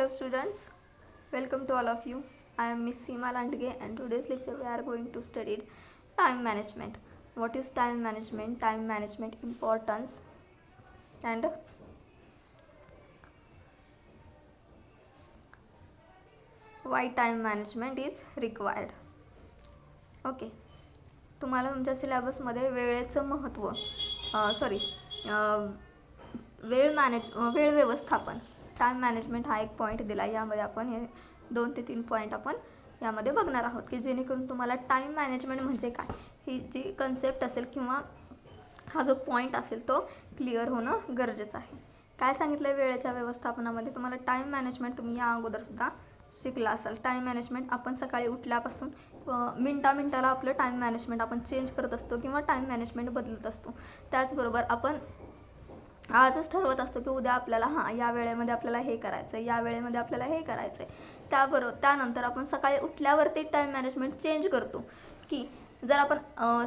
Hello students, welcome to all of you. I am Miss Seema Landge and today's lecture we are going to study time management. What is time management importance, and why time management is required. Okay, तुम्हाला तुमच्या सिलेबसमध्ये वेळेचं महत्त्व वेळ व्यवस्थापन time management हा एक point दिला. यामध्ये आपण हे 2 ते 3 पॉईंट आपण यामध्ये बघणार आहोत की जेणेकरून तुम्हाला टाईम मॅनेजमेंट म्हणजे काय ही जी कन्सेप्ट असेल किंवा हा जो पॉईंट असेल तो क्लिअर होणं गरजेचं आहे. काय सांगितलं आहे वेळेच्या व्यवस्थापनामध्ये तुम्हाला टाईम मॅनेजमेंट तुम्ही या अगोदरसुद्धा शिकला असाल. टाईम मॅनेजमेंट आपण सकाळी उठल्यापासून मिनटाला आपलं टाईम मॅनेजमेंट आपण चेंज करत असतो किंवा टाईम मॅनेजमेंट बदलत असतो. त्याचबरोबर आपण आजच ठरवत असतो की उद्या आपल्याला या वेळेमध्ये आपल्याला हे करायचं आहे, या वेळेमध्ये आपल्याला हे करायचं आहे. त्यानंतर आपण सकाळी उठल्यावरती टाईम मॅनेजमेंट चेंज करतो की जर आपण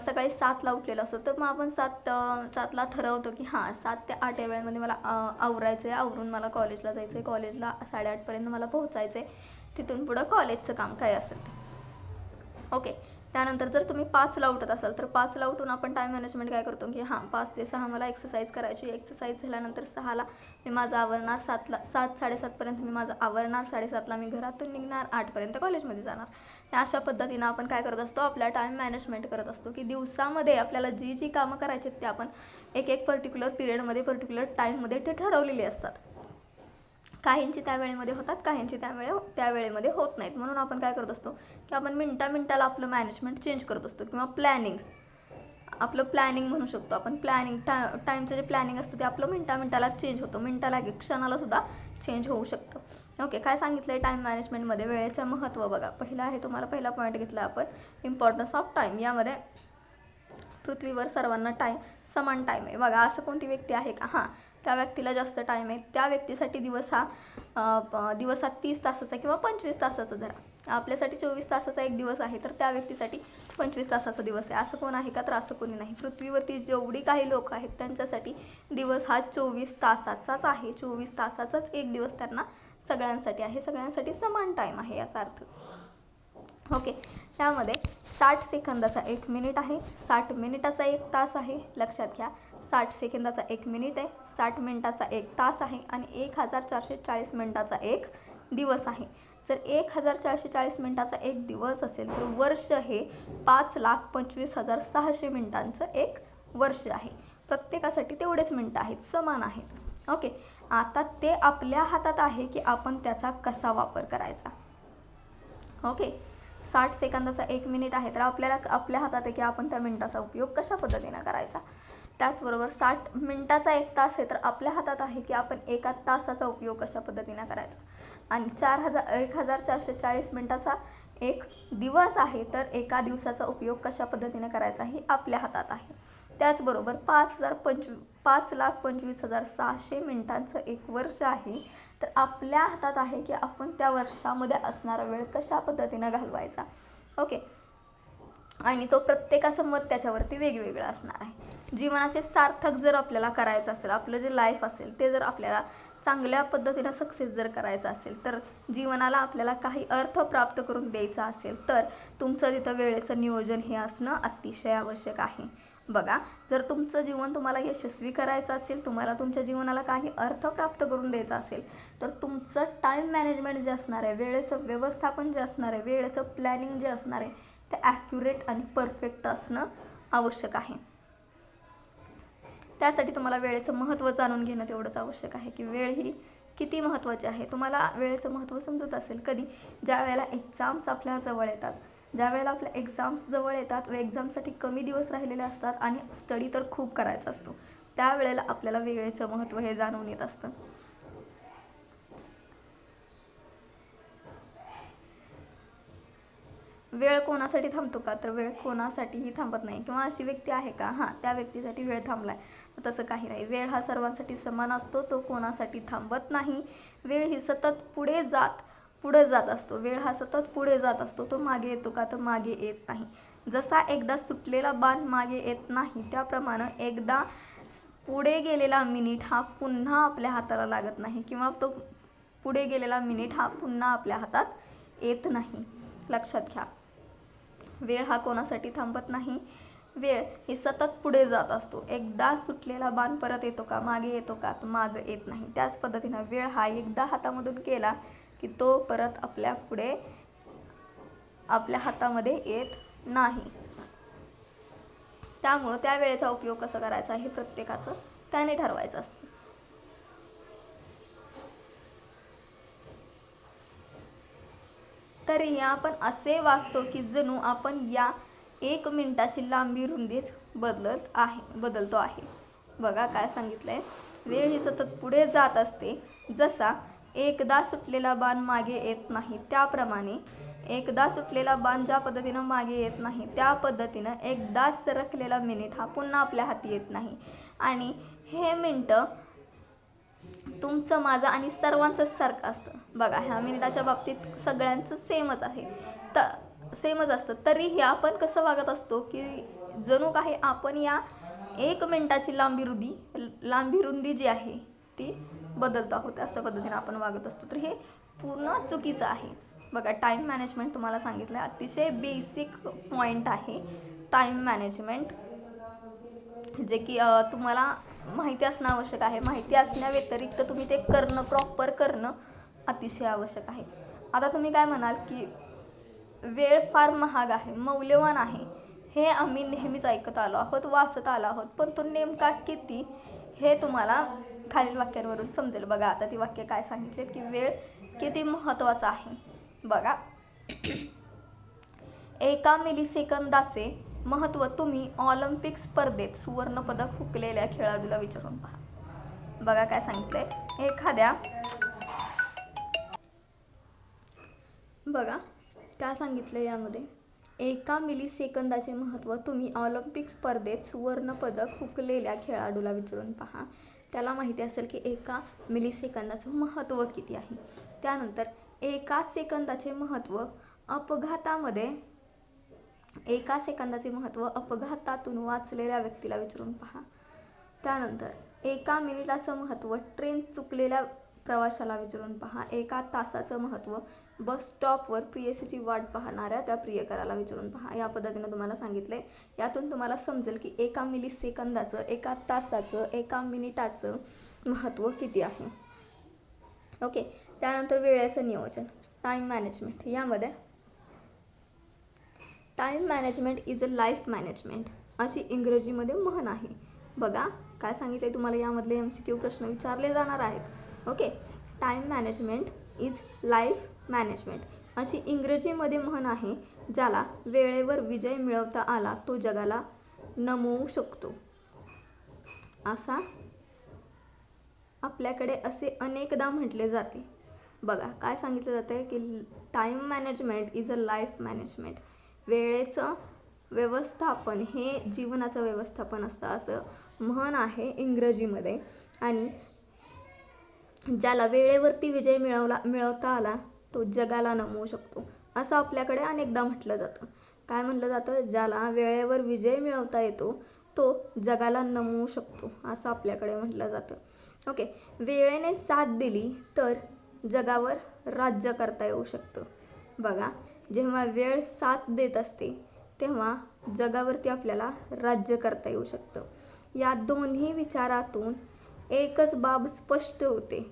सकाळी 7ला उठलेलो असतो तर मग आपण 7ला ठरवतो की 7 ते 8 या वेळेमध्ये मला आवरायचं आहे, आवरून मला कॉलेजला जायचं आहे, कॉलेजला 8:30पर्यंत मला पोहोचायचं आहे, तिथून पुढं कॉलेजचं काम काय असेल ते. ओके, त्यानंतर जर तुम्ही 5ला उठत असाल तर 5ला उठून आपण टाईम मॅनेजमेंट काय करतो की 5 ते 6 मला एक्सरसाइज करायची. एक्सरसाइज झाल्यानंतर 6ला मी माझं आवरणार, 7:30पर्यंत मी माझं आवरणार, 7:30ला मी घरातून निघणार, 8पर्यंत कॉलेजमध्ये जाणार. अशा पद्धतीनं आपण काय करत असतो आपल्या टाईम मॅनेजमेंट करत असतो की दिवसामध्ये आपल्याला जी कामं करायची ते आपण एक पर्टिक्युलर पिरियडमध्ये पर्टिक्युलर टाईममध्ये ते ठरवलेले असतात. काहींची त्या वेळेमध्ये होतात, काहींची त्या वेळेमध्ये होत नाहीत. म्हणून आपण काय करत असतो की आपण मिनटाला आपलं मॅनेजमेंट चेंज करत असतो किंवा आपलं प्लॅनिंग म्हणू शकतो आपण. टाईमचं जे प्लॅनिंग असतं ते आपलं मिनटाला चेंज होतं, मिनटाला क्षणाला सुद्धा चेंज होऊ शकतं. ओके, काय सांगितलं आहे टाईम मॅनेजमेंटमध्ये वेळेचं महत्त्व बघा. पहिला पॉईंट घेतला आपण इम्पॉर्टन्स ऑफ टाईम. यामध्ये पृथ्वीवर सर्वांना समान टाईम आहे. बघा असं कोणती व्यक्ती आहे का त्या व्यक्तीला जास्त टाईम आहे, त्या व्यक्तीसाठी दिवसात 30 तासाचा किंवा 25 तासाचा धरा. आपल्यासाठी 24 तासाचा एक दिवस आहे तर त्या व्यक्तीसाठी 25 तासाचा दिवस आहे. असं कोण आहे का? तर असं कोणी नाही. पृथ्वीवरती जेवढी काही लोक आहेत त्यांच्यासाठी दिवस हा 24 तासाचाच आहे. 24 तासाचाच एक दिवस त्यांना सगळ्यांसाठी आहे, सगळ्यांसाठी समान टाईम आहे याचा अर्थ. ओके, त्यामध्ये 60 सेकंदाचा 1 मिनिट आहे, 60 मिनिटाचा 1 तास आहे. लक्षात घ्या, 60 सेकंदाचा 1 मिनिट आहे, 60 मिनिटाचा 1 तास आहे आणि 1440 मिनिटाचा 1 दिवस आहे. जर 1440 मिनिटाचा 1 दिवस असेल तर वर्ष हे 5,25,600 मिनिटांचं एक वर्ष आहे. प्रत्येकासाठी तेवढेच मिनिटं आहेत, समान आहेत. ओके, आता ते आपल्या हातात आहे की आपण त्याचा कसा वापर करायचा. ओके, 60 सेकंदाचा 1 मिनिट आहे तर आपल्या हातात आहे की आपण त्या मिनिटाचा उपयोग कशा पद्धतीनं करायचा. त्याचबरोबर 60 मिनिटाचा 1 तास आहे तर आपल्या हातात आहे की आपण 1 तासाचा उपयोग कशा पद्धतीनं करायचा. आणि 1440 मिनिटाचा 1 दिवस आहे तर एका दिवसाचा उपयोग कशा पद्धतीनं करायचा हे आपल्या हातात आहे. त्याचबरोबर 5,25,600 मिनिटांचं 1 वर्ष आहे तर आपल्या हातात आहे की आपण त्या वर्षामध्ये असणारा वेळ कशा पद्धतीनं घालवायचा. ओके, आणि तो प्रत्येकाचं मत त्याच्यावरती वेगवेगळं असणार आहे. जीवनाचे सार्थक जर आपल्याला करायचं असेल, आपलं जे लाईफ असेल ते जर आपल्याला चांगल्या पद्धतीनं सक्सेस जर करायचं असेल, तर जीवनाला आपल्याला काही अर्थ प्राप्त करून द्यायचा असेल तर तुमचं तिथं वेळेचं नियोजन हे असणं अतिशय आवश्यक आहे. बघा, जर तुमचं जीवन तुम्हाला यशस्वी करायचं असेल, तुम्हाला तुमच्या जीवनाला काही अर्थ प्राप्त करून द्यायचा असेल तर तुमचं टाईम मॅनेजमेंट जे असणार आहे, वेळेचं व्यवस्थापन जे असणार आहे, वेळेचं प्लॅनिंग जे असणार आहे ते ॲक्युरेट आणि परफेक्ट असणं आवश्यक आहे. त्यासाठी तुम्हाला वेळेचं महत्त्व जाणून घेणं तेवढंच आवश्यक आहे की वेळ ही किती महत्त्वाची आहे. तुम्हाला वेळेचं महत्त्व समजत असेल कधी, ज्या वेळेला एक्झाम्स आपल्या जवळ येतात, ज्या वेळेला आपल्या एक्झाम्स जवळ येतात व एक्झामसाठी कमी दिवस राहिलेले असतात आणि स्टडी तर खूप करायचा असतो, त्यावेळेला आपल्याला वेळेचं महत्त्व हे जाणून येत असतं. वेळ कोणासाठी थांबतो का? तर वेळ कोणासाठीही थांबत नाही. किंवा अशी व्यक्ती आहे का त्या व्यक्तीसाठी वेळ थांबलाय, तसं काही नाही. वेळ हा सर्वांसाठी समान असतो, तो कोणासाठी थांबत नाही. वेळ ही सतत पुढे जात असतो. वेळ हा सतत पुढे जात असतो, तो मागे येतो का? तर मागे येत नाही. जसा एकदा सुटलेला बाण मागे येत नाही त्याप्रमाणे एकदा पुढे गेलेला मिनिट हा पुन्हा आपल्या हाताला लागत नाही किंवा तो पुढे गेलेला मिनिट हा पुन्हा आपल्या हातात येत नाही. लक्षात घ्या, वेळ हा कोणासाठी थांबत नाही. वेळ ही सतत पुढे जात असतो. एकदा सुटलेला बाण परत येतो का, मागे येतो का, तो मागे येत नाही. त्याच पद्धतीनं वेळ हा एकदा हातामधून गेला की तो परत आपल्या हातामध्ये येत नाही. त्यामुळं त्या वेळेचा उपयोग कसा करायचा हे प्रत्येकाचं त्याने ठरवायचं असतं. तरीही आपण असे वागतो की जणू आपण या 1 मिनिटाची लांबी रुंदीच बदलतो आहे. बघा काय सांगितलंय, वेळ ही सतत पुढे जात असते. जसा एकदा सुटलेला बाण मागे येत नाही त्याप्रमाणे, एकदा सुटलेला बाण ज्या पद्धतीनं मागे येत नाही त्या पद्धतीनं एकदा सरकलेला मिनिट हा पुन्हा आपल्या हाती येत नाही. आणि हे मिनटं तुमचं, माझं आणि सर्वांचंच सारखं असतं. बघा, ह्या मिनिटाच्या बाबतीत सगळ्यांचं सेमच आहे, सेमच असतं. तरीही आपण कसं वागत असतो की जणू काही आपण या 1 मिनिटाची लांबी रुंदी जी आहे ती बदलतो आहोत, अशा पद्धतीने आपण वागत असतो. तर हे पूर्ण चुकीचं आहे. बघा, टाईम मॅनेजमेंट तुम्हाला सांगितलं आहे, अतिशय बेसिक पॉईंट आहे टाईम मॅनेजमेंट, जे की तुम्हाला माहिती असणं आवश्यक आहे. माहिती असण्या व्यतिरिक्त तुम्ही ते प्रॉपर करणं अतिशय आवश्यक आहे. आता तुम्ही काय म्हणाल की वेळ फार महाग आहे, मौल्यवान आहे, हे आम्ही नेहमीच ऐकत आलो आहोत, वाचत आलो आहोत, पण तो नेमका किती हे तुम्हाला खालील वाक्यांवरून समजेल. बघा, आता ती वाक्य काय सांगितलेत की वेळ किती महत्त्वाचा आहे. बघा, 1 मिलीसेकंदाचे महत्त्व तुम्ही ऑलिम्पिक स्पर्धेत सुवर्णपदक हुकलेल्या खेळाडूला विचारून पहा. बघा काय सांगितलंय, बघा काय सांगितलंय यामध्ये, 1 मिलीसेकंदाचे महत्त्व तुम्ही ऑलिम्पिक स्पर्धेत सुवर्णपदक हुकलेल्या खेळाडूला विचारून पहा. त्याला माहिती असेल की 1 मिलीसेकंदाचं महत्त्व किती आहे. त्यानंतर 1 सेकंदाचे महत्त्व अपघातातून वाचलेल्या व्यक्तीला विचारून पहा. त्यानंतर 1 मिनिटाचं महत्त्व ट्रेन चुकलेल्या प्रवाशाला विचारून पहा. 1 तासाचं महत्त्व बस स्टॉपवर प्रेयसीची वाट पाहणाऱ्या त्या प्रियकराला विचारून पहा. या पद्धतीनं तुम्हाला सांगितलंय. यातून तुम्हाला समजेल की 1 मिलीसेकंदाचं, 1 तासाचं, 1 मिनिटाचं महत्त्व किती आहे. ओके. त्यानंतर वेळेचं नियोजन, टाईम मॅनेजमेंट. यामध्ये time management is a life management अशी इंग्रजीमध्ये म्हण आहे. बघा काय सांगितले तुम्हाला, यामधले MCQ प्रश्न विचारले जाणार आहेत. Okay. Time management is life management अशी इंग्रजीमध्ये म्हण आहे. ज्याला वेळेवर विजय मिळवता आला तो जगाला नमवू शकतो. असा आपल्याकडे असे अनेकदा म्हटले जाते. बघा काय सांगितलं जातं की time management is a life management. वेळेचं व्यवस्थापन हे जीवनाचं व्यवस्थापन असतं असं म्हण आहे इंग्रजीमध्ये. आणि ज्याला वेळेवरती विजय मिळवता आला तो जगाला नमवू शकतो असं आपल्याकडे अनेकदा म्हटलं जातं. काय म्हटलं जातं, ज्याला वेळेवर विजय मिळवता येतो तो जगाला नमवू शकतो असं आपल्याकडे म्हटलं जातं. ओके. वेळेने साथ दिली तर जगावर राज्य करता येऊ शकतं. बघा, जेव्हा वेळ साथ देत असते तेव्हा जगावरती आपल्याला राज्य करता येऊ शकतं. या दोन्ही विचारातून एकच बाब स्पष्ट होते.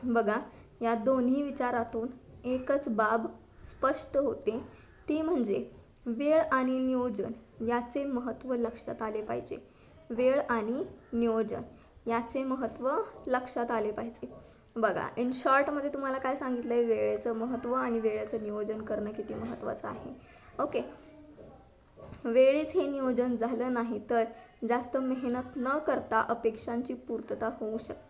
बघा, या दोन्ही विचारातून एकच बाब स्पष्ट होते, ती म्हणजे वेळ आणि नियोजन याचे महत्त्व लक्षात आले पाहिजे. वेळ आणि नियोजन याचे महत्त्व लक्षात आले पाहिजे. बघा, इन शॉर्टमध्ये तुम्हाला काय सांगितलं आहे, वेळेचं महत्त्व आणि वेळेचं नियोजन करणं किती महत्त्वाचं आहे. ओके. वेळेच हे नियोजन झालं नाही तर जास्त मेहनत न करता अपेक्षांची पूर्तता होऊ शकते.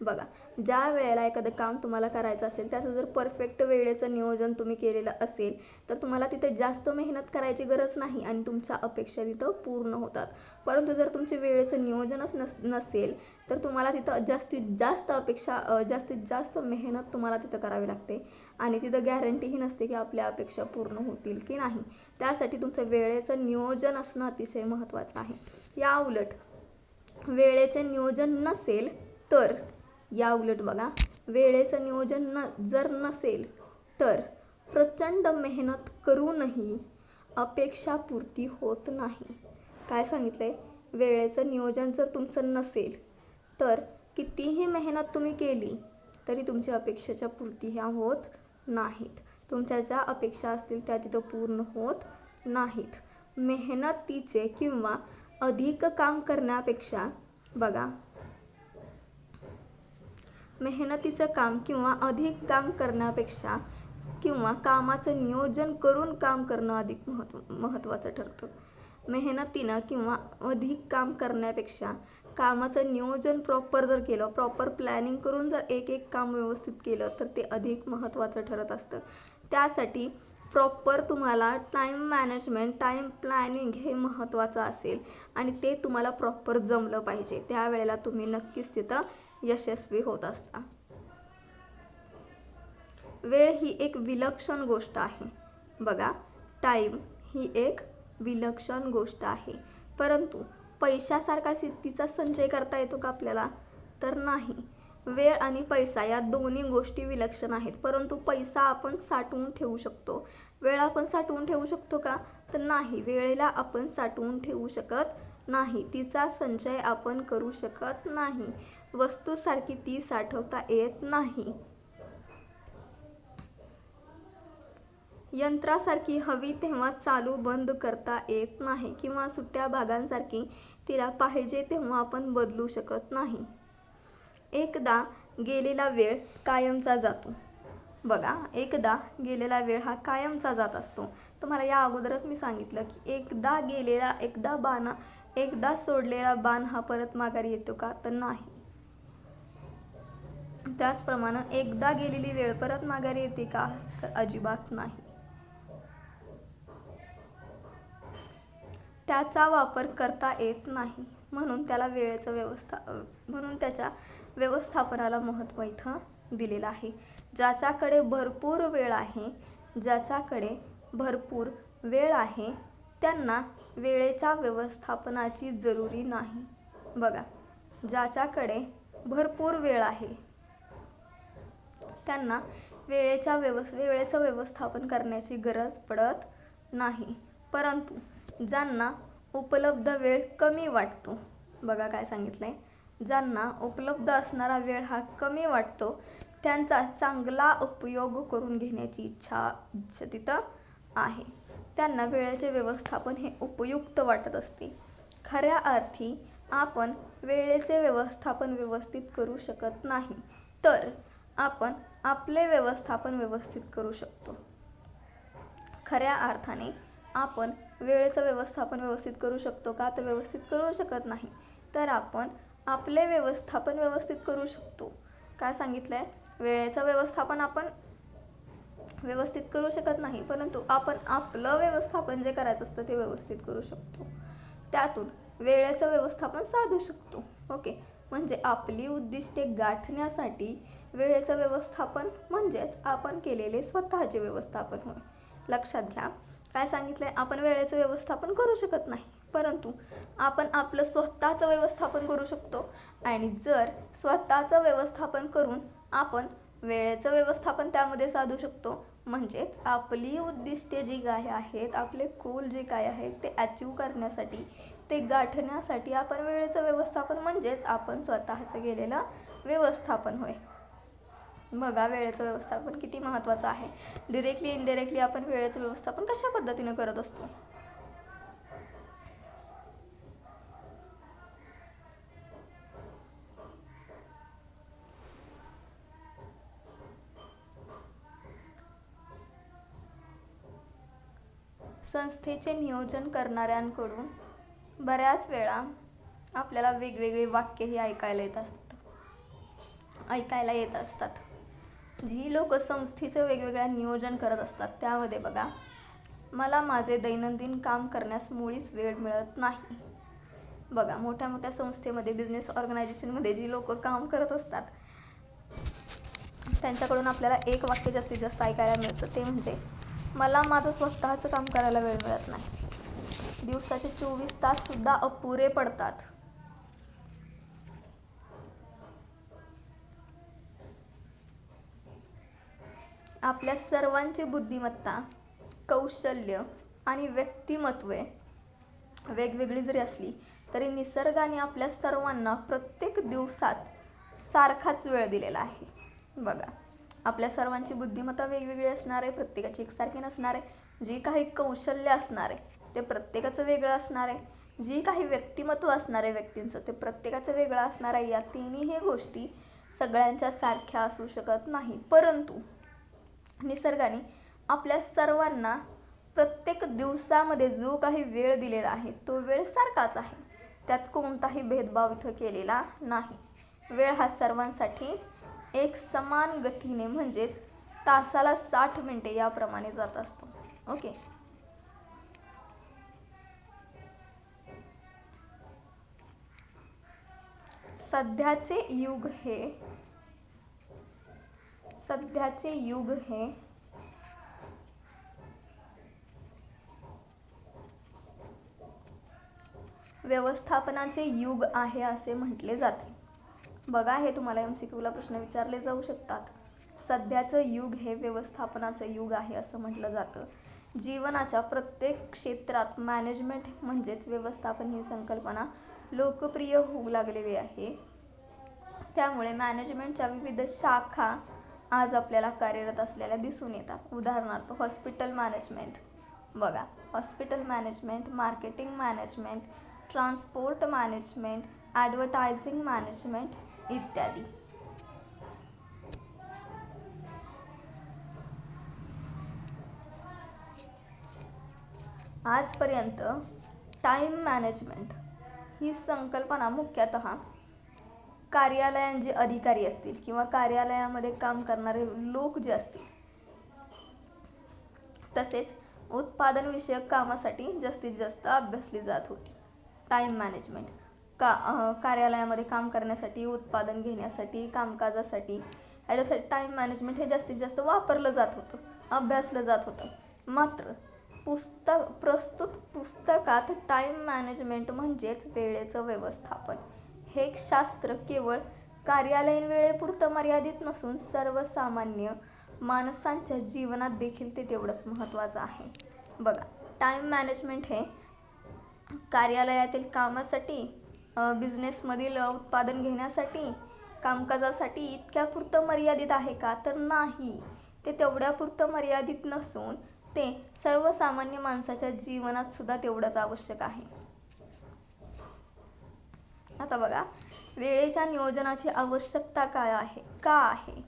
बघा, ज्या वेळेला एखादं काम तुम्हाला करायचं असेल त्याचं जर परफेक्ट वेळेचं नियोजन तुम्ही केलेलं असेल तर तुम्हाला तिथे जास्त मेहनत करायची गरज नाही आणि तुमच्या अपेक्षा तिथं पूर्ण होतात. परंतु जर तुमचे वेळेचं नियोजनच नसेल तर तुम्हाला तिथं जास्तीत जास्त मेहनत तुम्हाला तिथं करावी लागते आणि तिथं गॅरंटीही नसते की आपल्या अपेक्षा पूर्ण होतील की नाही. त्यासाठी तुमचं वेळेचं नियोजन असणं अतिशय महत्त्वाचं आहे. या उलट वेळेचे नियोजन नसेल तर बघा, वेळेचं नियोजन जर नसेल तर प्रचंड मेहनत करूनही अपेक्षापूर्ती होत नाही. काय सांगितलंय? वेळेचं नियोजन जर तुमचं नसेल तर कितीही मेहनत तुम्ही केली तरी तुमच्या अपेक्षेच्या पूर्ती ह्या होत नाहीत. तुमच्या ज्या अपेक्षा असतील त्या तिथं पूर्ण होत नाहीत. मेहनतीचे किंवा अधिक काम करण्यापेक्षा बघा, मेहनतीचं काम किंवा अधिक काम करण्यापेक्षा किंवा कामाचं नियोजन करून काम करणं अधिक महत्त्वाचं ठरतं. मेहनतीनं किंवा अधिक काम करण्यापेक्षा कामाचं नियोजन प्रॉपर जर केलं, प्रॉपर प्लॅनिंग करून जर एक एक काम व्यवस्थित केलं तर ते अधिक महत्त्वाचं ठरत असतं. त्यासाठी प्रॉपर तुम्हाला टाईम मॅनेजमेंट, टाईम प्लॅनिंग हे महत्त्वाचं असेल आणि ते तुम्हाला प्रॉपर जमलं पाहिजे. त्यावेळेला तुम्ही नक्कीच तिथं यशस्वी होत असता. वेळ ही एक विलक्षण गोष्ट आहे. बघा, टाईम ही एक विलक्षण गोष्ट आहे, परंतु पैशासारखा तिचा संचय करता येतो का आपल्याला? तर नाही. वेळ आणि पैसा या दोन्ही गोष्टी विलक्षण आहेत, परंतु पैसा आपण साठवून ठेवू शकतो. वेळ आपण साठवून ठेवू शकतो का? तर नाही. वेळेला आपण साठवून ठेवू शकत नाही, तिचा संचय आपण करू शकत नाही. वस्तूसारखी ती साठवता येत नाही. यंत्रासारखी हवी तेव्हा चालू बंद करता येत नाही किंवा सुट्ट्या भागांसारखी तिला पाहिजे तेव्हा आपण बदलू शकत नाही. एकदा गेलेला वेळ कायमचा जातो. बघा, एकदा गेलेला वेळ हा कायमचा जात असतो. तुम्हाला या अगोदरच मी सांगितलं की एकदा सोडलेला बाण हा परत माघारी येतो का? तर नाही. त्याचप्रमाणे एकदा गेलेली वेळ परत माघारी येते का? तर अजिबात नाही. त्याचा वापर करता येत नाही, म्हणून त्याच्या व्यवस्थापनाला महत्त्व इथं दिलेलं आहे. ज्याच्याकडे भरपूर वेळ आहे त्यांना वेळेच्या व्यवस्थापनाची जरुरी नाही. बघा, ज्याच्याकडे भरपूर वेळ आहे त्यांना वेळेचं व्यवस्थापन करण्याची गरज पडत नाही, परंतु ज्यांना उपलब्ध वेळ कमी वाटतो, बघा काय सांगितलंय, ज्यांना उपलब्ध असणारा वेळ हा कमी वाटतो त्यांचा चांगला उपयोग करून घेण्याची इच्छा तिथं आहे. त्यांना वेळेचे व्यवस्थापन हे उपयुक्त वाटत असते. खऱ्या अर्थी आपण वेळेचे व्यवस्थापन व्यवस्थित करू शकत नाही, तर आपण आपले व्यवस्थापन व्यवस्थित करू शकतो. खऱ्या अर्थाने आपण वेळेचं व्यवस्थापन व्यवस्थित करू शकतो का? तर व्यवस्थित करू शकत नाही, तर आपण आपले व्यवस्थापन व्यवस्थित करू शकतो. काय सांगितलंय? वेळेचं व्यवस्थापन आपण व्यवस्थित करू शकत नाही, परंतु आपण आपलं व्यवस्थापन जे करायचं असतं ते व्यवस्थित करू शकतो. त्यातून वेळेचं व्यवस्थापन साधू शकतो. ओके, म्हणजे आपली उद्दिष्टे गाठण्यासाठी वेळेचं व्यवस्थापन म्हणजेच आपण केलेले स्वतःचे व्यवस्थापन होय. लक्षात घ्या, काय सांगितलंय? आपण वेळेचं व्यवस्थापन करू शकत नाही, परंतु आपण आपलं स्वतःचं व्यवस्थापन करू शकतो. आणि जर स्वतःचं व्यवस्थापन करून आपण वेळेचं व्यवस्थापन त्यामध्ये साधू शकतो, म्हणजेच आपली उद्दिष्टे जी काय आहेत, आपले गोल जे काय आहेत ते अचीव करण्यासाठी, ते गाठण्यासाठी आपण वेळेचं व्यवस्थापन म्हणजेच आपण स्वतःचं केलेलं व्यवस्थापन होय. बघा, वेळेचं व्यवस्थापन किती महत्त्वाचं आहे. डिरेक्टली इनडिरेक्टली आपण वेळेचं व्यवस्थापन कशा पद्धतीने करत असतो? संस्थेचे नियोजन करणाऱ्यांकडून बऱ्याच वेळा आपल्याला वेगवेगळे वाक्यही ऐकायला येत असतात. जी लोक संस्थेचं वेगवेगळ्या नियोजन करत असतात त्यामध्ये बघा, मला माझे दैनंदिन काम करण्यास मुळीच वेळ मिळत नाही. बघा, मोठ्या मोठ्या संस्थेमध्ये, बिझनेस ऑर्गनायझेशनमध्ये जी लोक काम करत असतात त्यांच्याकडून आपल्याला एक वाक्य जास्तीत जास्त ऐकायला मिळतं, ते म्हणजे मला माझं स्वतःचं काम करायला वेळ मिळत नाही. दिवसाचे 24 तास सुद्धा अपुरे पडतात. आपल्या सर्वांची बुद्धिमत्ता, कौशल्य आणि व्यक्तिमत्वे वेगवेगळी जरी असली तरी निसर्गाने आपल्या सर्वांना प्रत्येक दिवसात सारखाच वेळ दिलेला आहे. बघा, आपल्या सर्वांची बुद्धिमत्ता वेगवेगळी असणार आहे, प्रत्येकाची एकसारखी नसणार आहे. जी काही कौशल्य असणार आहे ते प्रत्येकाचं वेगळं असणार आहे. जी काही व्यक्तिमत्व असणार आहे व्यक्तींचं ते प्रत्येकाचं वेगळं असणार आहे. या तिन्ही गोष्टी सगळ्यांच्या सारख्या असू शकत नाही, परंतु निसर्गाने आपल्या सर्वांना प्रत्येक दिवसामध्ये जो काही वेळ दिलेला आहे तो वेळ सारखाच आहे. त्यात कोणताही भेदभाव इथं केलेला नाही. वेळ हा सर्वांसाठी एक समान गतीने म्हणजेच तासाला 60 मिनिटे याप्रमाणे जात असतो. ओके, सध्याचे युग हे व्यवस्थापनाचे युग आहे असे म्हटले जाते. बघा, हे तुम्हाला MCQला प्रश्न विचारले जाऊ शकतात. सध्याचं युग हे व्यवस्थापनाचं युग आहे असं म्हटलं जातं. जीवनाच्या प्रत्येक क्षेत्रात मॅनेजमेंट म्हणजेच व्यवस्थापन ही संकल्पना लोकप्रिय होऊ लागलेली आहे. त्यामुळे मॅनेजमेंटच्या विविध शाखा आज आपल्याला कार्यरत असलेल्या दिसून येतात. उदाहरणार्थ हॉस्पिटल मॅनेजमेंट, बघा, hospital management, marketing management, transport management, advertising management इत्यादी. आजपर्यंत टाईम मॅनेजमेंट ही संकल्पना मुख्यतः कार्यालयांचे अधिकारी असतील किंवा कार्यालयामध्ये काम करणारे लोक जे असतील तसेच उत्पादनविषयक कामासाठी जास्तीत जास्त अभ्यासली जात होती. टाईम मॅनेजमेंट कार्यालयामध्ये काम करण्यासाठी, उत्पादन घेण्यासाठी, कामकाजासाठी याच्यासाठी टाईम मॅनेजमेंट हे जास्तीत जास्त वापरलं जात होतं, अभ्यासलं जात होतं. मात्र प्रस्तुत पुस्तकात टाईम मॅनेजमेंट म्हणजेच वेळेचं व्यवस्थापन हे शास्त्र केवळ कार्यालयीन वेळेपुरतं मर्यादित नसून सर्वसामान्य माणसांच्या जीवनात देखील ते तेवढंच महत्त्वाचं आहे. बघा, टाईम मॅनेजमेंट हे कार्यालयातील कामासाठी, बिझनेसमधील उत्पादन घेण्यासाठी, कामकाजासाठी इतक्यापुरतं मर्यादित आहे का? तर नाही. ते तेवढ्यापुरतं मर्यादित नसून ते सर्वसामान्य माणसाच्या जीवनात सुद्धा तेवढंच आवश्यक आहे. आता बघा, वेळेच्या नियोजनाची आवश्यकता काय आहे, का आहे,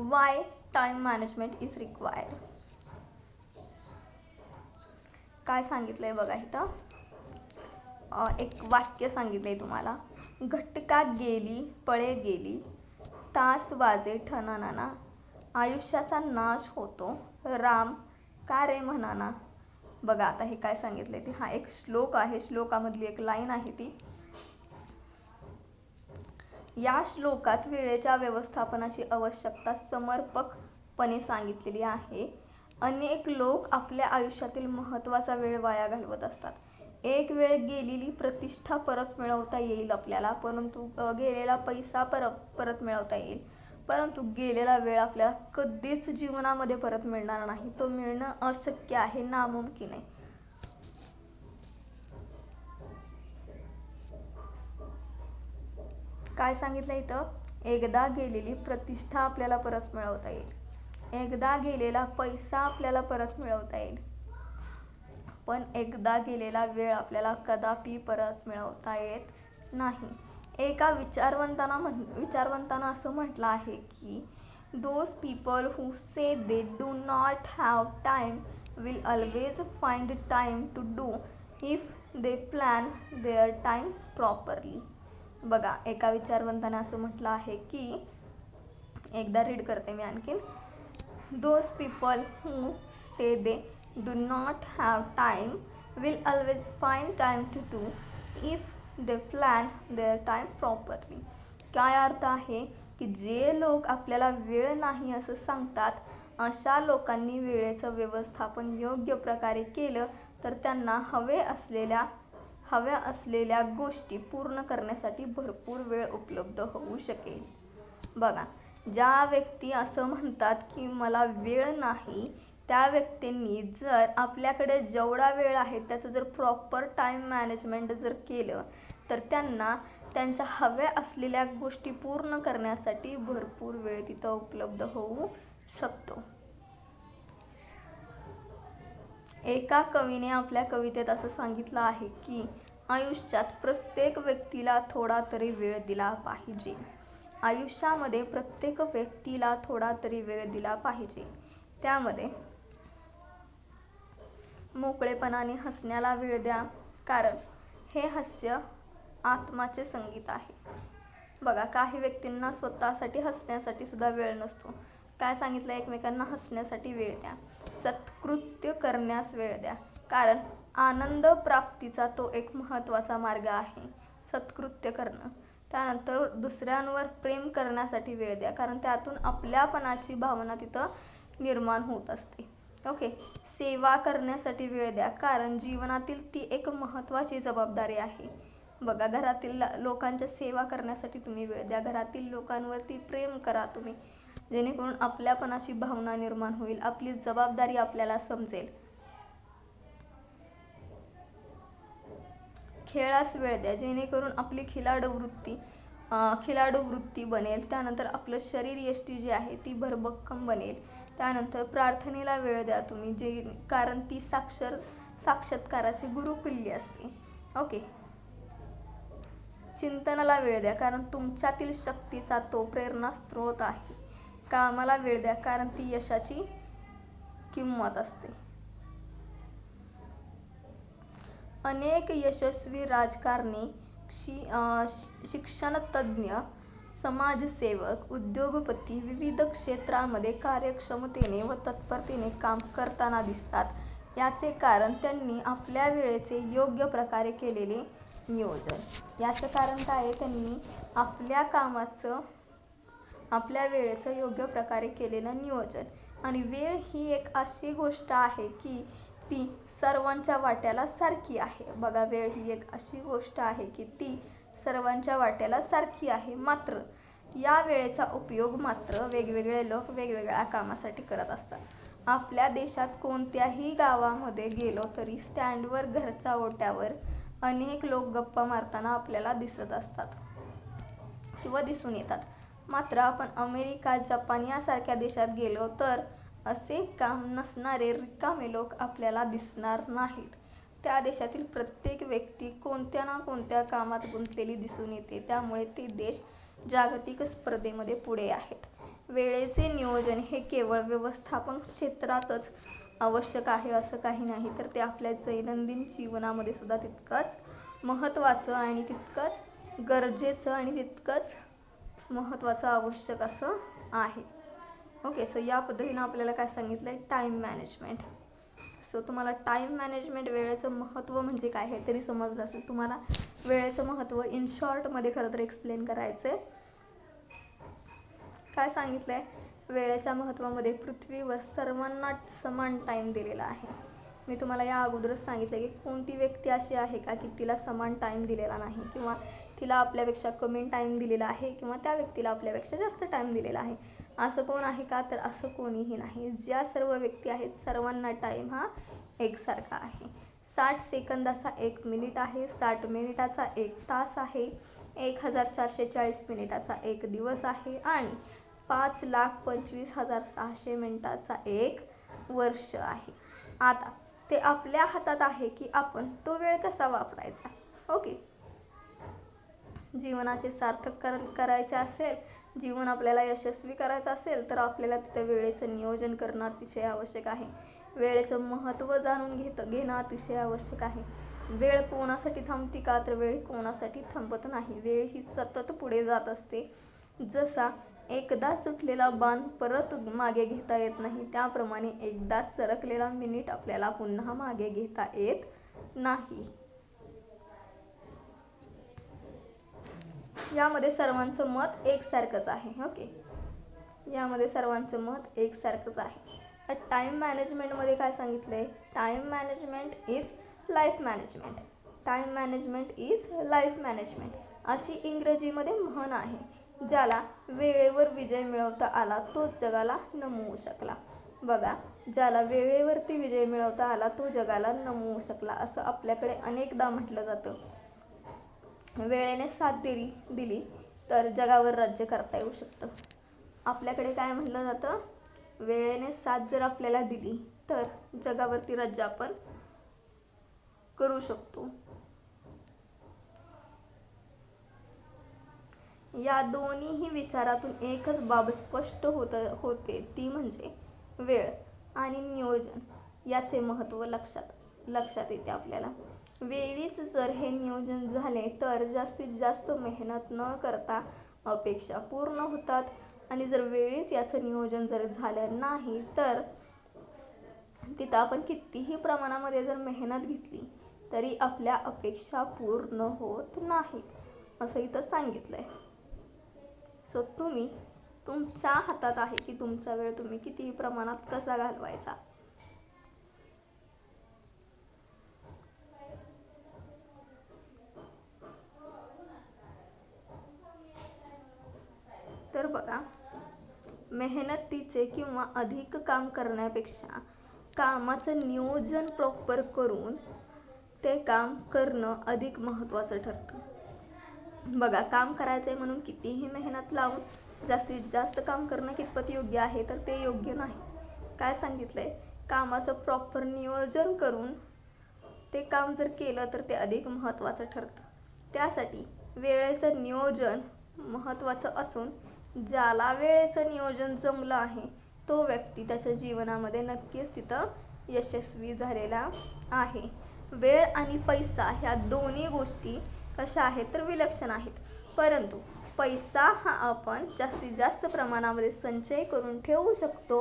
Y time management is required. काय सांगितलंय बघा इथं, एक वाक्य सांगितलंय तुम्हाला. घटका गेली पळे गेली, तास वाजे ठणनाना, आयुष्याचा नाश होतो, राम का रे म्हणाना. बघा, आता हे काय सांगितलंय ते, हा एक श्लोक आहे, श्लोकामधली एक लाईन आहे ती. या श्लोकात वेळेच्या व्यवस्थापनाची आवश्यकता समर्पकपणे सांगितलेली आहे. अनेक लोक आपल्या आयुष्यातील महत्त्वाचा वेळ वाया घालवत असतात. एक वेळ गेलेली प्रतिष्ठा परत मिळवता येईल आपल्याला, परंतु गेलेला पैसा परत मिळवता येईल, परंतु गेलेला वेळ आपल्याला कधीच जीवनामध्ये परत मिळणार नाही. तो मिळणं अशक्य आहे, नामुमकिन आहे. काय सांगितलं इथं, एकदा गेलेली प्रतिष्ठा आपल्याला परत मिळवता येईल, एकदा गेलेला पैसा आपल्याला परत मिळवता येईल, पण एकदा गेलेला वेळ आपल्याला कदापि परत मिळवता येत नाही. एका विचारवंतानं असं म्हटलं आहे की those people who say they do not have time will always find time to do if they plan their time properly. बघा, एका विचारवंताने असं म्हटलं आहे की, एकदा रीड करते मी आणखीन. Those people who say they do not have time will always find time to do if they plan their time properly. काय अर्थ आहे की जे लोक आपल्याला वेळ नाही असं सांगतात, अशा लोकांनी वेळेचं व्यवस्थापन योग्य प्रकारे केलं तर त्यांना हव्या असलेल्या गोष्टी पूर्ण करण्यासाठी भरपूर वेळ उपलब्ध होऊ शकेल. बघा, ज्या व्यक्ती असं म्हणतात की मला वेळ नाही, त्या व्यक्तींनी जर आपल्याकडे जेवढा वेळ आहे त्याचं जर प्रॉपर टाईम मॅनेजमेंट जर केलं तर त्यांना त्यांच्या हव्या असलेल्या गोष्टी पूर्ण करण्यासाठी भरपूर वेळ तिथं उपलब्ध होऊ शकतो. एका कवीने आपल्या कवितेत असं सांगितलं आहे की आयुष्यात प्रत्येक व्यक्तीला थोडा तरी वेळ दिला पाहिजे. आयुष्यामध्ये प्रत्येक व्यक्तीला थोडा तरी वेळ दिला पाहिजे. त्यामध्ये मोकळेपणाने हसण्याला वेळ द्या, कारण हे हास्य आत्माचे संगीत आहे. बघा, काही व्यक्तींना स्वतःसाठी हसण्यासाठी सुद्धा वेळ नसतो. काय सांगितलं? एकमेकांना हसण्यासाठी वेळ द्या, सत्कृत्य करण्यास वेळ द्या, कारण आनंद प्राप्तीचा तो एक महत्त्वाचा मार्ग आहे, सत्कृत्य करणं. त्यानंतर दुसऱ्यांवर प्रेम करण्यासाठी वेळ द्या, कारण त्यातून आपल्यापणाची भावना तिथं निर्माण होत असते. ओके. सेवा करण्यासाठी वेळ द्या, कारण जीवनातील ती एक महत्त्वाची जबाबदारी आहे. बघा, घरातील लोकांच्या सेवा करण्यासाठी तुम्ही वेळ द्या, घरातील लोकांवरती प्रेम करा तुम्ही, जेणेकरून आपल्यापणाची भावना निर्माण होईल, आपली जबाबदारी आपल्याला समजेल. खेळास वेळ द्या, जेणेकरून आपली खिलाडू वृत्ती बनेल. त्यानंतर आपलं शरीर यष्टी जी आहे ती भरभक्कम बनेल. त्यानंतर प्रार्थनेला वेळ द्या तुम्ही, कारण ती साक्षात्काराची गुरुकिल्ली असते. ओके. चिंतनाला वेळ द्या, कारण तुमच्यातील शक्तीचा तो प्रेरणास्त्रोत आहे. कामाला वेळ द्या, कारण ती यशाची किंमत असते. अनेक यशस्वी राजकारणी, शिक्षणतज्ज्ञ, समाजसेवक, उद्योगपती विविध क्षेत्रामध्ये कार्यक्षमतेने व तत्परतेने काम करताना दिसतात. याचे कारण त्यांनी आपल्या वेळेचे योग्य प्रकारे केलेले नियोजन. याचं कारण काय आहे? त्यांनी आपल्या वेळेचं योग्य प्रकारे केलेलं नियोजन. आणि वेळ ही एक अशी गोष्ट आहे की ती सर्वांच्या वाट्याला सारखी आहे. बघा, वेळ ही एक अशी गोष्ट आहे की ती सर्वांच्या वाट्याला सारखी आहे. मात्र या वेळेचा उपयोग मात्र वेगवेगळे लोक वेगवेगळ्या कामासाठी करत असतात. आपल्या देशात कोणत्याही गावामध्ये गेलो तरी स्टँडवर, घरच्या ओट्यावर अनेक लोक गप्पा मारताना आपल्याला दिसत असतात किंवा दिसून येतात. मात्र आपण अमेरिका, जपान यासारख्या देशात गेलो तर असे काम नसणारे रिकामे लोक आपल्याला दिसणार नाहीत. त्या देशातील प्रत्येक व्यक्ती कोणत्या ना कोणत्या कामात गुंतलेली दिसून येते. त्यामुळे ते देश जागतिक स्पर्धेमध्ये पुढे आहेत. वेळेचे नियोजन हे केवळ व्यवस्थापन क्षेत्रातच आवश्यक आहे असं काही नाही, तर ते आपल्या दैनंदिन जीवनामध्ये सुद्धा तितकंच महत्त्वाचं आणि तितकंच गरजेचं आणि तितकंच महत्त्वाचं आवश्यक असं आहे. ओके. सो या पद्धतीनं आपल्याला काय सांगितलं आहे? Time management. सो तुम्हाला टाईम मॅनेजमेंट, वेळेचं महत्त्व म्हणजे काय हे तरी समजलं असेल. तुम्हाला वेळेचं महत्त्व इन शॉर्टमध्ये खरं तर एक्सप्लेन करायचं आहे. काय सांगितलं आहे? वेळेच्या महत्त्वामध्ये पृथ्वीवर सर्वांना समान टाईम दिलेला आहे. मी तुम्हाला या अगोदरच सांगितलं की कोणती व्यक्ती अशी आहे का की तिला समान टाईम दिलेला नाही, किंवा तिला आपल्यापेक्षा कमी टाईम दिलेला आहे, किंवा त्या व्यक्तीला आपल्यापेक्षा जास्त टाईम दिलेला आहे. असं कोण आहे का? तर असं कोणीही नाही. ज्या सर्व व्यक्ती आहेत सर्वांना टाईम हा एकसारखा आहे. 60 सेकंदाचा 1 मिनिट आहे, 60 मिनिटाचा 1 तास आहे, 1440 मिनिटाचा 1 दिवस आहे आणि 5,25,600 मिनिटाचा 1 वर्ष आहे. आता ते आपल्या हातात आहे की आपण तो वेळ कसा वापरायचा. ओके. जीवनाचे सार्थक करायचे असेल, जीवन आपल्याला यशस्वी करायचं असेल तर आपल्याला तिथं वेळेचं नियोजन करणं अतिशय आवश्यक आहे. वेळेचं महत्त्व जाणून घेणं अतिशय आवश्यक आहे. वेळ कोणासाठी थांबते का? तर वेळ कोणासाठी थांबत नाही. वेळ ही सतत पुढे जात असते. जसा एकदा सुटलेला बाण परत मागे घेता येत नाही, त्याप्रमाणे एकदा सरकलेला मिनिट आपल्याला पुन्हा मागे घेता येत नाही. यामध्ये सर्वांचं मत एकसारखंच आहे. ओके. यामध्ये सर्वांचं मत एकसारखंच आहे. टाईम मॅनेजमेंटमध्ये काय सांगितलं आहे? Time management is life management. Time management is life management अशी इंग्रजीमध्ये म्हण आहे. ज्याला वेळेवर विजय मिळवता आला तोच जगाला नमवू शकला. बघा, ज्याला वेळेवरती विजय मिळवता आला तो जगाला नमवू शकला, असं आपल्याकडे अनेकदा म्हटलं जातं. वेळेने साथ दिली तर जगावर राज्य करता येऊ शकतं. आपल्याकडे काय म्हटलं जातं? वेळेने साथ जर आपल्याला दिली तर जगावरती राज्य आपण करू शकतो. या दोन्हीही विचारातून एकच बाब स्पष्ट होते, ती म्हणजे वेळ आणि नियोजन याचे महत्त्व लक्षात येते आपल्याला. वेळीच जर हे नियोजन झाले तर जास्तीत जास्त मेहनत न करता अपेक्षा पूर्ण होतात, आणि जर वेळीच याचं नियोजन जर झालं नाही तर तिथं आपण कितीही प्रमाणामध्ये जर मेहनत घेतली तरी आपल्या अपेक्षा पूर्ण होत नाहीत, असं इथं सांगितलंय. सो तुमच्या हातात आहे की तुमचा वेळ तुम्ही कितीही प्रमाणात कसा घालवायचा. तर बघा, मेहनतीचे किंवा अधिक काम करण्यापेक्षा कामाचं नियोजन प्रॉपर करून ते काम करणं अधिक महत्त्वाचं ठरतं. बघा, काम करायचंय म्हणून कितीही मेहनत लावून जास्तीत जास्त काम करणं कितपत योग्य आहे, तर ते योग्य नाही. काय सांगितलंय? कामाचं प्रॉपर नियोजन करून ते काम जर केलं तर ते अधिक महत्त्वाचं ठरतं. त्यासाठी वेळेचं नियोजन महत्त्वाचं असून ज्याला वेळेचं नियोजन जमलं आहे तो व्यक्ती त्याच्या जीवनामध्ये नक्कीच तिथं यशस्वी झालेला आहे. वेळ आणि पैसा ह्या दोन्ही गोष्टी कशा आहेत तर विलक्षण आहेत, परंतु पैसा हा आपण जास्तीत जास्त प्रमाणामध्ये संचय करून ठेवू शकतो.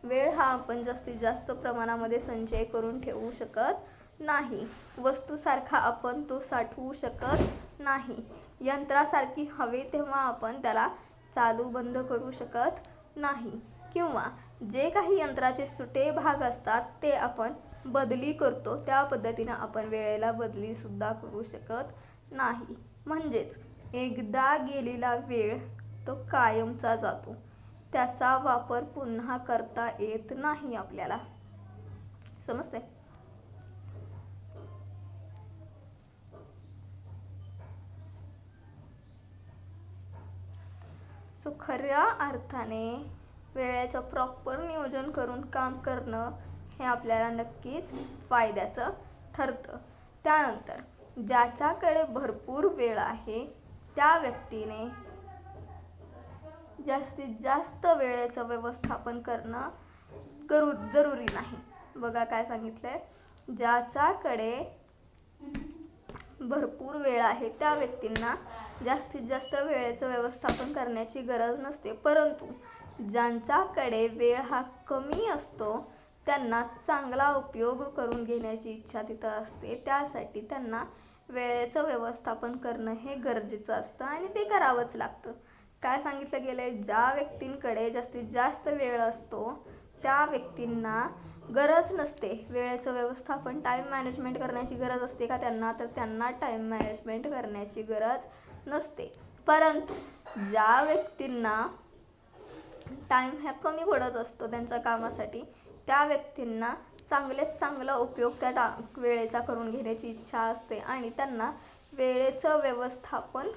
वेळ हा आपण जास्तीत जास्त प्रमाणामध्ये संचय करून ठेवू शकत नाही. वस्तूसारखा आपण तो साठवू शकत नाही. यंत्रासारखी हवे तेव्हा आपण त्याला चालू बंद करू शकत नाही, किंवा जे काही यंत्राचे सुटे भाग असतात ते आपण बदली करतो त्या पद्धतीनं आपण वेळेला बदली सुद्धा करू शकत नाही. म्हणजेच एकदा गेलेला वेळ तो कायमचा जातो, त्याचा वापर पुन्हा करता येत नाही आपल्याला. समजते? सो खऱ्या अर्थाने वेळेचं प्रॉपर नियोजन करून काम करणं हे आपल्याला नक्कीच फायद्याचं ठरतं. त्यानंतर ज्याच्याकडे भरपूर वेळ आहे त्या व्यक्तीने जास्तीत जास्त वेळेचं व्यवस्थापन करणं जरुरी नाही. बघा काय सांगितलंय, ज्याच्याकडे भरपूर वेळ आहे त्या व्यक्तींना जास्तीत जास्त वेळेचं व्यवस्थापन करण्याची गरज नसते, परंतु ज्यांच्याकडे वेळ हा कमी असतो त्यांना चांगला उपयोग करून घेण्याची इच्छा तिथं असते. त्यासाठी त्यांना वेळेचं व्यवस्थापन करणं हे गरजेचं असतं आणि ते करावंच लागतं. काय सांगितलं गेलंय, ज्या व्यक्तींकडे जास्तीत जास्त वेळ असतो त्या व्यक्तींना गरज नसते वेळेचं व्यवस्थापन, टाईम मॅनेजमेंट करण्याची गरज असते का त्यांना, तर त्यांना टाईम मॅनेजमेंट करण्याची गरज नसते. परंतु ज्या व्यक्तींना टाईम ह्या कमी पडत असतो त्यांच्या कामासाठी, त्या व्यक्तींना चांगल्यात चांगला उपयोग त्या वेळेचा करून घेण्याची इच्छा असते आणि त्यांना वेळेचं व्यवस्थापन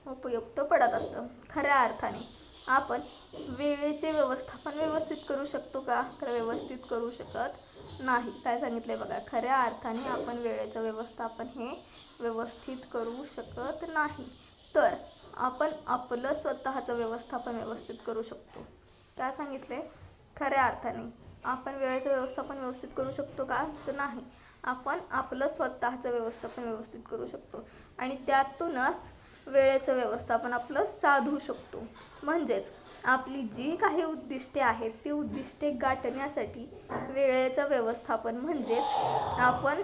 उपयुक्त पडत असतं. खऱ्या अर्थाने आपण वेळेचे व्यवस्थापन व्यवस्थित करू शकतो का, तर व्यवस्थित करू शकत नाही. काय सांगितलंय बघा, खऱ्या अर्थाने आपण वेळेचं व्यवस्थापन हे व्यवस्थित करू शकत नाही, तर आपण आपलं स्वतःचं व्यवस्थापन व्यवस्थित करू शकतो. काय सांगितलंय, खऱ्या अर्थाने आपण वेळेचं व्यवस्थापन व्यवस्थित करू शकतो का, तर नाही, आपण आपलं स्वतःचं व्यवस्थापन व्यवस्थित करू शकतो आणि त्यातूनच वेळेचं व्यवस्थापन आपलं साधू शकतो. म्हणजेच आपली जी काही उद्दिष्टे आहेत ती उद्दिष्टे गाठण्यासाठी वेळेचं व्यवस्थापन म्हणजेच आपण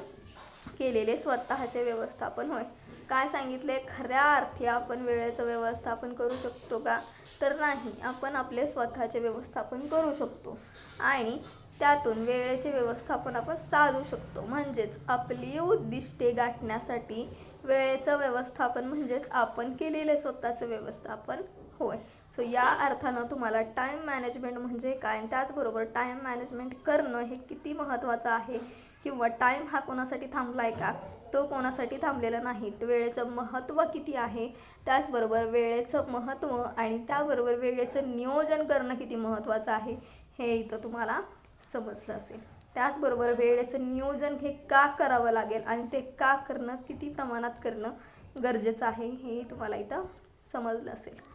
केलेले स्वतःचे व्यवस्थापन होय. काय सांगितले, खऱ्या अर्थी आपण वेळेचं व्यवस्थापन करू शकतो का, तर नाही, आपण आपले स्वतःचे व्यवस्थापन करू शकतो आणि त्यातून वेळेचे व्यवस्थापन आपण साधू शकतो. म्हणजेच आपली उद्दिष्टे गाठण्यासाठी वेळेचं व्यवस्थापन म्हणजेच आपण केलेले स्वतःचं व्यवस्थापन होय. सो या अर्थानं तुम्हाला टाईम मॅनेजमेंट म्हणजे काय आणि त्याचबरोबर टाईम मॅनेजमेंट करणं हे किती महत्त्वाचं आहे किंवा टाईम हा कोणासाठी थांबला आहे का, तो कोणासाठी थांबलेला नाही, वेळेचं महत्त्व किती आहे, त्याचबरोबर वेळेचं महत्त्व आणि त्याबरोबर वेळेचं नियोजन करणं किती महत्त्वाचं आहे हे इथं तुम्हाला समजलं असेल. त्याचबरोबर वेळेचं नियोजन हे का करावं लागेल आणि ते का करणं, किती प्रमाणात करणं गरजेचं आहे हे तुम्हाला इथं समजलं असेल.